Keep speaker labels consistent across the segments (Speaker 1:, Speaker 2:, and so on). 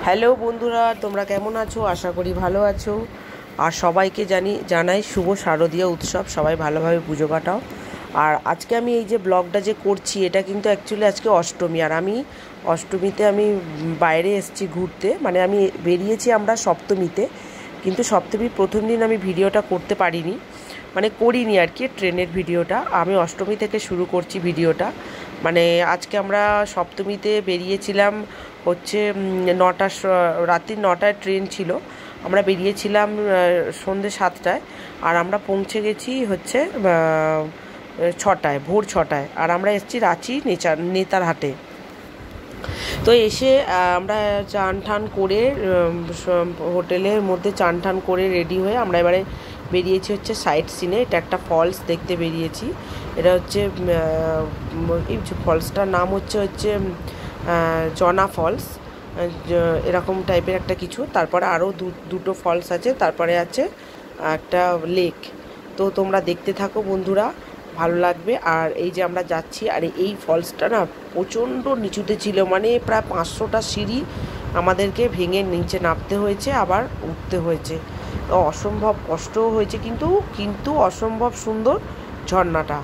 Speaker 1: Hello বন্ধুরা, তোমরা কেমন আছো? আশা করি ভালো আছো। আর সবাইকে জানাই শুভ শারদীয় উৎসব। সবাই ভালোভাবে পুজো কাটাও। আর আজকে আমি এই যে ব্লগটা যে করছি, এটা কিন্তু অ্যাকচুয়ালি আজকে অষ্টমী। আর আমি অষ্টমীতে আমি বাইরে এসেছি ঘুরতে, মানে আমি বেরিয়েছি আমরা সপ্তমীতে, কিন্তু সপ্তমীর প্রথম দিন আমি ভিডিওটা করতে পারিনি, মানে করিনি আর কি, ট্রেনের ভিডিওটা। আমি অষ্টমী থেকে শুরু করছি ভিডিওটা। মানে আজকে আমরা সপ্তমীতে বেরিয়েছিলাম হচ্ছে রাত্রি 9টায় ট্রেন ছিল। আমরা বেরিয়েছিলাম সন্ধ্যে 7টায়, আর আমরা পৌঁছে গেছি হচ্ছে 6টায়, ভোর 6টায়। আর আমরা এসেছি রাঁচি নেতারহাটে। তো এসে আমরা চান ঠান করে হোটেলের মধ্যে চান ঠান করে রেডি হয়ে আমরা এবারে বেরিয়েছি হচ্ছে সাইট সিনে। এটা একটা ফলস দেখতে বেরিয়েছি। এটা হচ্ছে এই ফলসটার নাম হচ্ছে জনা ফলস, এরকম টাইপের একটা কিছু। তারপরে আরও দুটো ফলস আছে, তারপরে আছে একটা লেক। তো তোমরা দেখতে থাকো বন্ধুরা, ভালো লাগবে। আর এই যে আমরা যাচ্ছি, আর এই ফলসটা না প্রচণ্ড নিচুতে ছিল, মানে প্রায় 500টা সিঁড়ি আমাদেরকে ভেঙে নিচে নামতে হয়েছে, আবার উঠতে হয়েছে। তো অসম্ভব কষ্টও হয়েছে, কিন্তু অসম্ভব সুন্দর ঝর্ণাটা।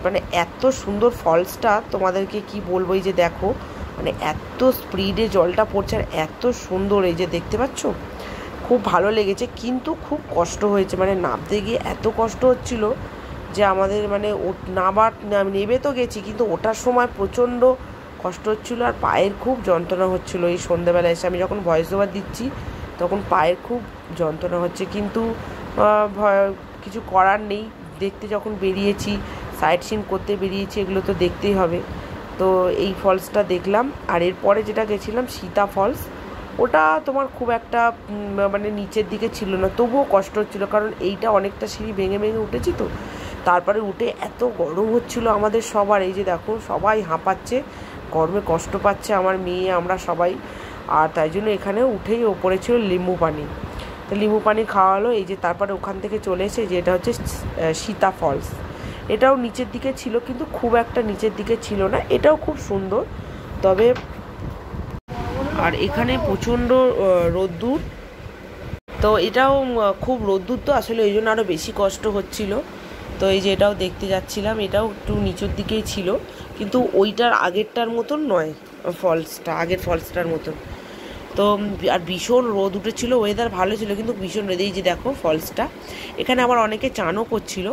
Speaker 1: মানে এত সুন্দর ফলসটা, তোমাদেরকে কি বলবো। এই যে দেখো, মানে এত স্পিডে জলটা পড়ছে, আর এত সুন্দর। এই যে দেখতে পাচ্ছ, খুব ভালো লেগেছে, কিন্তু খুব কষ্ট হয়েছে। মানে নামতে গিয়ে এত কষ্ট হচ্ছিল যে আমাদের, মানে নেবে তো গেছি, কিন্তু ওঠার সময় প্রচণ্ড কষ্ট হচ্ছিলো। আর পায়ের খুব যন্ত্রণা হচ্ছিলো। এই সন্ধ্যেবেলা এসে আমি যখন ভয়েস ওভার দিচ্ছি, তখন পায়ের খুব যন্ত্রণা হচ্ছে, কিন্তু কিছু করার নেই। দেখতে যখন বেরিয়েছি, সাইট সিন করতে বেরিয়েছি, এগুলো তো দেখতেই হবে। তো এই ফলসটা দেখলাম। আর এরপরে যেটা গেছিলাম সীতা ফলস, ওটা তোমার খুব একটা মানে নিচের দিকে ছিল না, তবুও কষ্ট হচ্ছিলো, কারণ এইটা অনেকটা সিঁড়ি ভেঙে ভেঙে উঠেছি তো। তারপরে উঠে এত গরম হচ্ছিল আমাদের সবার। এই যে দেখো, সবাই হাঁপাচ্ছে, গরমে কষ্ট পাচ্ছে, আমার মেয়ে, আমরা সবাই। আর তাই জন্য এখানে উঠেই ওপরে ছিল লিম্বু পানি। তো লিম্বু পানি খাওয়া হলো। এই যে তারপরে ওখান থেকে চলে এসে, যে এটা হচ্ছে সীতা ফলস। এটাও নিচের দিকে ছিল, কিন্তু খুব একটা নিচের দিকে ছিল না। এটাও খুব সুন্দর, তবে আর এখানে প্রচণ্ড রোদ্দুর। তো এটাও খুব রোদ্দুর, তো আসলে ওই জন্য আরও বেশি কষ্ট হচ্ছিল। তো এই যে এটাও দেখতে যাচ্ছিলাম, এটাও একটু নিচের দিকেই ছিল, কিন্তু ওইটার আগেরটার মতন নয়, আগের ফলসটার মতন। তো আর ভীষণ রোদ উঠেছিল, ওয়েদার ভালো ছিল, কিন্তু ভীষণ রোদ। এই যে দেখো ফলসটা, এখানে আবার অনেকে চানও করছিল,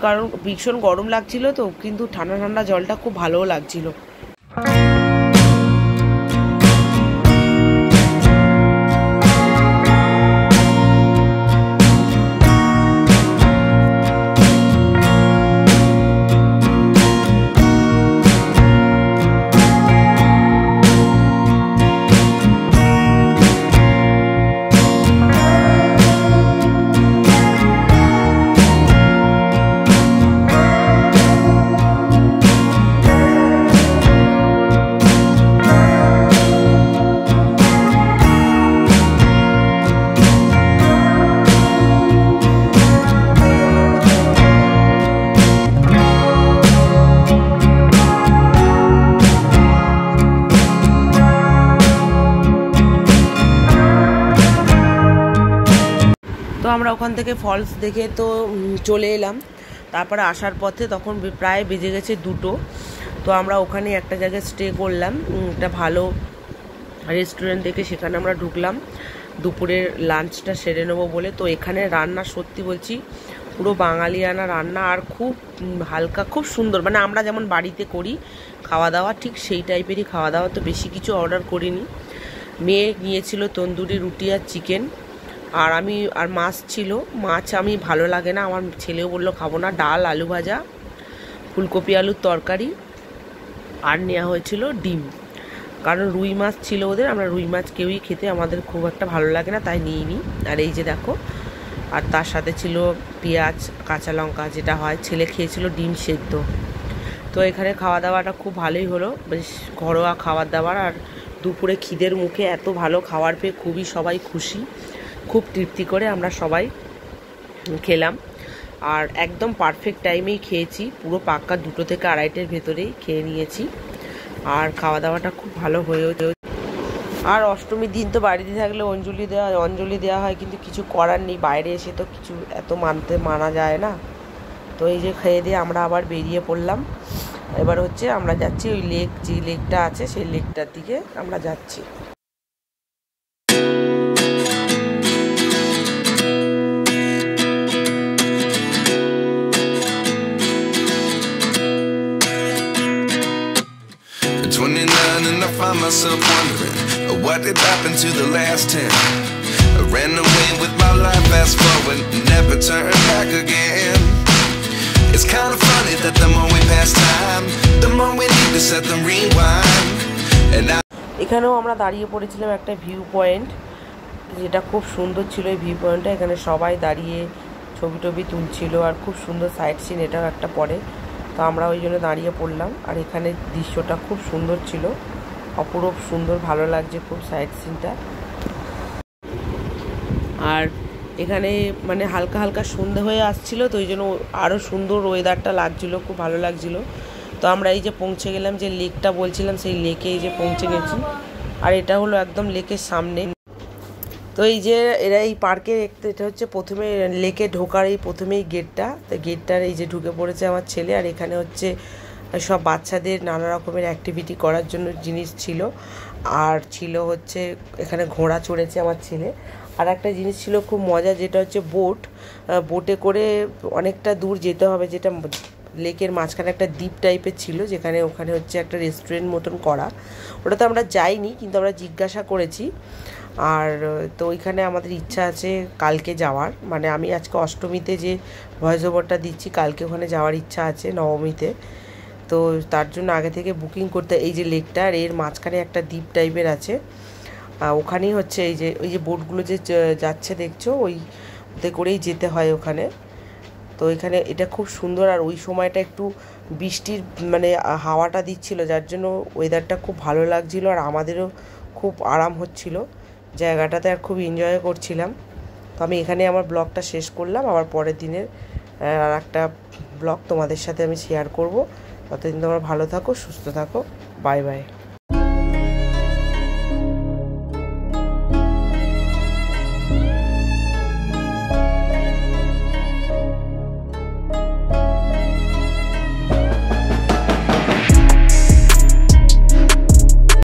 Speaker 1: কারণ ভীষণ গরম লাগছিল তো, কিন্তু ঠান্ডা ঠান্ডা জলটা খুব ভালোও লাগছিল। তো আমরা ওখান থেকে ফলস দেখে তো চলে এলাম। তারপরে আসার পথে তখন প্রায় বেজে গেছে 2টো। তো আমরা ওখানে একটা জায়গায় স্টে করলাম, একটা ভালো রেস্টুরেন্ট দেখে সেখানে আমরা ঢুকলাম দুপুরের লাঞ্চটা সেরে নেবো বলে। তো এখানে রান্না, সত্যি বলছি, পুরো বাঙালিয়ানা রান্না, আর খুব হালকা, খুব সুন্দর। মানে আমরা যেমন বাড়িতে করি খাওয়া দাওয়া, ঠিক সেই টাইপেরই খাওয়া দাওয়া। তো বেশি কিছু অর্ডার করিনি। মেয়ে নিয়েছিল তন্দুরি রুটি আর চিকেন, আর মাছ ছিল। মাছ আমি ভালো লাগে না, আমার ছেলেও বললো খাবো না। ডাল, আলু ভাজা, ফুলকপি আলুর তরকারি, আর নেওয়া হয়েছিল ডিম, কারণ রুই মাছ ছিল ওদের। আমরা রুই মাছ কেউই খেতে আমাদের খুব একটা ভালো লাগে না, তাই নিইনি। আর এই যে দেখো, আর তার সাথে ছিল পেঁয়াজ, কাঁচা লঙ্কা, যেটা হয়। ছেলে খেয়েছিল ডিম সেদ্ধ। তো এখানে খাওয়া দাওয়াটা খুব ভালোই হলো, বেশ ঘরোয়া খাবার দাবার। আর দুপুরে খিদের মুখে এত ভালো খাবার পেয়ে খুবই সবাই খুশি, খুব তৃপ্তি করে আমরা সবাই খেলাম। আর একদম পারফেক্ট টাইমেই খেয়েছি, পুরো পাক্কা 2টো থেকে 2:30-এর ভেতরেই খেয়ে নিয়েছি। আর খাওয়া দাওয়াটা খুব ভালো হয়েও আর অষ্টমীর দিন তো বাড়িতে থাকলে অঞ্জলি দেওয়া হয়, কিন্তু কিছু করার নেই, বাইরে এসে তো কিছু এত মানা যায় না। তো এই যে খেয়ে দিয়ে আমরা আবার বেরিয়ে পড়লাম। এবার হচ্ছে আমরা যাচ্ছি ওই যে লেকটা আছে সেই লেকটার দিকে আমরা যাচ্ছি।
Speaker 2: And I find myself wondering what did happen to the last 10. I ran away with my life, fast forward, never turn back again. It's kind of funny that the more we pass time, the more we need to set the rewind. And
Speaker 1: এখানেও আমরা দাঁড়িয়ে পড়েছিলাম একটা view point, যেটা খুব সুন্দর ছিল। এই ভিউ পয়েন্টটা এখানে সবাই দাঁড়িয়ে ছবি তুলছিল, আর খুব সুন্দর সাইট সিন এটাও একটা পড়ে। তো আমরা ওই জন্য দাঁড়িয়ে পড়লাম। আর এখানে দৃশ্যটা খুব সুন্দর ছিল, অপরূপ সুন্দর, ভালো লাগছে খুব সাইট সিনটা। আর এখানে মানে হালকা হালকা সন্ধে হয়ে আসছিল, তো ওই জন্য আরও সুন্দর ওয়েদারটা লাগছিলো, খুব ভালো লাগছিলো। তো আমরা এই যে পৌঁছে গেলাম যে লেকটা বলছিলাম, সেই লেকে এই যে পৌঁছে গেছি। আর এটা হলো একদম লেকের সামনে। তো এই যে এরা এই পার্কে, এটা হচ্ছে প্রথমে লেকে ঢোকার এই প্রথমেই গেটটা, তো গেটটার এই যে ঢুকে পড়েছে আমার ছেলে। আর এখানে হচ্ছে সব বাচ্চাদের নানা রকমের অ্যাক্টিভিটি করার জন্য জিনিস ছিল। আর ছিল হচ্ছে এখানে ঘোড়া চড়েছে আমার ছেলে। আর একটা জিনিস ছিল খুব মজা, যেটা হচ্ছে বোটে করে অনেকটা দূর যেতে হবে, যেটা লেকের মাঝখানে একটা দ্বীপ টাইপের ছিল, ওখানে হচ্ছে একটা রেস্টুরেন্ট মতন করা। ওটাতে আমরা যাইনি, কিন্তু আমরা জিজ্ঞাসা করেছি। আর তো ওইখানে আমাদের ইচ্ছা আছে কালকে যাওয়ার, মানে আমি আজকে অষ্টমীতে যে ভয়েস ওভারটা দিচ্ছি, কালকে ওখানে যাওয়ার ইচ্ছা আছে নবমীতে। তো তার জন্য আগে থেকে বুকিং করতে। এই যে লেকটা, আর এর মাঝখানে একটা দ্বীপ টাইপের আছে, ওখানেই হচ্ছে ওই যে বোটগুলো যে যাচ্ছে দেখছো, ওইতে করেই যেতে হয় ওখানে। তো এখানে এটা খুব সুন্দর। আর ওই সময়টা একটু বৃষ্টির মানে হাওয়াটা দিচ্ছিল, যার জন্য ওয়েদারটা খুব ভালো লাগছিলো, আর আমাদেরও খুব আরাম হচ্ছিল জায়গাটাতে, আর খুব এনজয় করছিলাম। তো আমি এখানে আমার ব্লগটা শেষ করলাম। আবার পরের দিনের আর একটা ব্লগ তোমাদের সাথে আমি শেয়ার করব। ততদিন তোমরা ভালো থাকো, সুস্থ থাকো, বাই বাই।